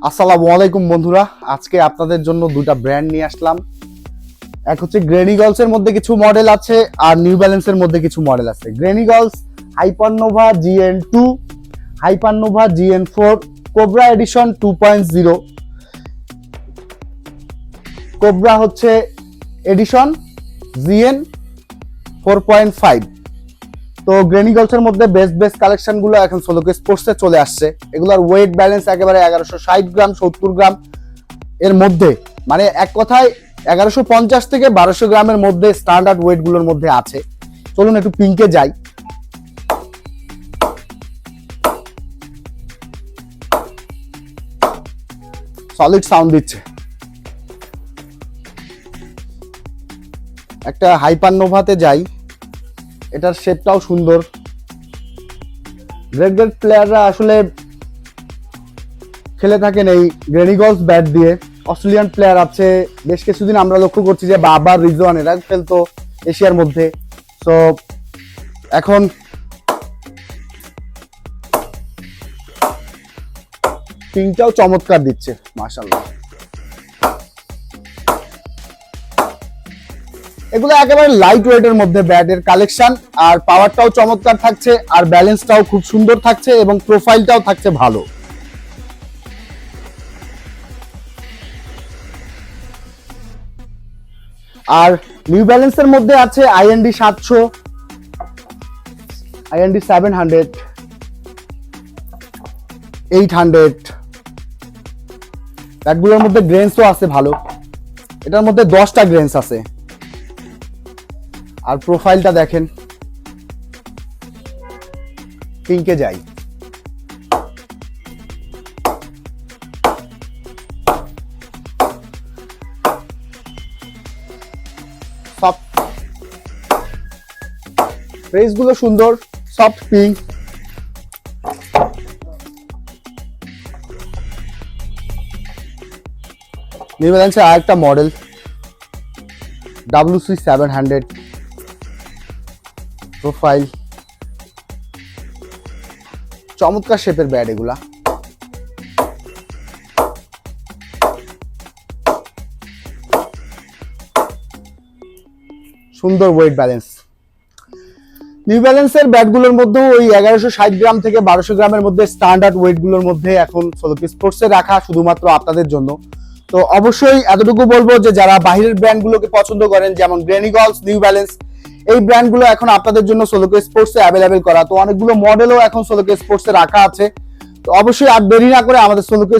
আসসালামু আলাইকুম বন্ধুরা, আজকে আপনাদের জন্য দুইটা ব্র্যান্ড নিয়ে আসলাম। এক হচ্ছে গ্রেনিগলস এর মধ্যে কিছু মডেল আছে আর নিউ ব্যালেন্স এর মধ্যে কিছু মডেল আছে। গ্রেনিগলস hypernova GN2, hypernova GN4, cobra edition 2.0, cobra হচ্ছে এডিশন GN 4.5। তো গ্রেনিগলস এর মধ্যে বেস্ট কালেকশন গুলো এখন সোলোকে স্পোর্টসে চলে আসছে। এগুলোর ওয়েট ব্যালেন্স একেবারে 1160 গ্রাম 70 গ্রাম এর মধ্যে, মানে এক কথায় 1150 থেকে 1200 গ্রামের মধ্যে স্ট্যান্ডার্ড ওয়েট গুলোর মধ্যে আছে। চলুন একটু পিঙ্কে যাই। সলিড সাউন্ড দিচ্ছে। একটা হাইপারনোভাতে যাই, এটার শেপটাও সুন্দর। গ্রেট প্লেয়াররা আসলে খেলে থাকেন এই গ্রেনিগলস ব্যাট দিয়ে। অস্ট্রেলিয়ান প্লেয়ার আছে বেশ কিছুদিন, আমরা লক্ষ্য করছি যে বাবার রিজওয়ান এরা খেলতো এশিয়ার মধ্যে। তো এখন পিংটাও চমৎকার দিচ্ছে মাশাআল্লাহ। এগুলো একেবারে লাইট ওয়েটের মধ্যে ব্যাটের কালেকশন, আর পাওয়ারটাও চমৎকার থাকছে, আর ব্যালেন্সটাও খুব সুন্দর থাকছে, এবং প্রোফাইলটাও থাকছে ভালো। আর নিউ ব্যালেন্সের মধ্যে আছে IND 700, IND 700, 800। ব্যাটগুলোর মধ্যে গ্রেন্সও আছে ভালো, এটার মধ্যে 10টা গ্রেন্স আছে। আর প্রোফাইলটা দেখেন। পিঙ্কে যাই। ফেস গুলো সুন্দর, সফট পিঙ্ক। নিউ ব্যালেন্সের আরেকটা মডেল WC 700, প্রোফাইল চমৎকার শেপের ব্যাট এগুলা। সুন্দর ওয়েট ব্যালেন্স। নিউ ব্যালেন্সের ব্যাটগুলোর মধ্যে ওই 1160 গ্রাম থেকে 1200 গ্রামের মধ্যে স্ট্যান্ডার্ড ওয়েট গুলোর মধ্যে এখন সোলোকি স্পোর্টসে রাখা শুধুমাত্র আপনাদের জন্য। তো অবশ্যই এতটুকু বলবো যে যারা বাইরের ব্র্যান্ডগুলোকে পছন্দ করেন, যেমন গ্রেনিগলস, নিউ ব্যালেন্স, এই ব্র্যান্ডগুলো এখন আপনাদের জন্য সোলোকি স্পোর্টসে অ্যাভেলেবেল করা। তো অনেকগুলো মডেলও এখন সোলোকি স্পোর্টসে রাখা আছে। তো অবশ্যই আর দেরি না করে আমাদের সোলোকি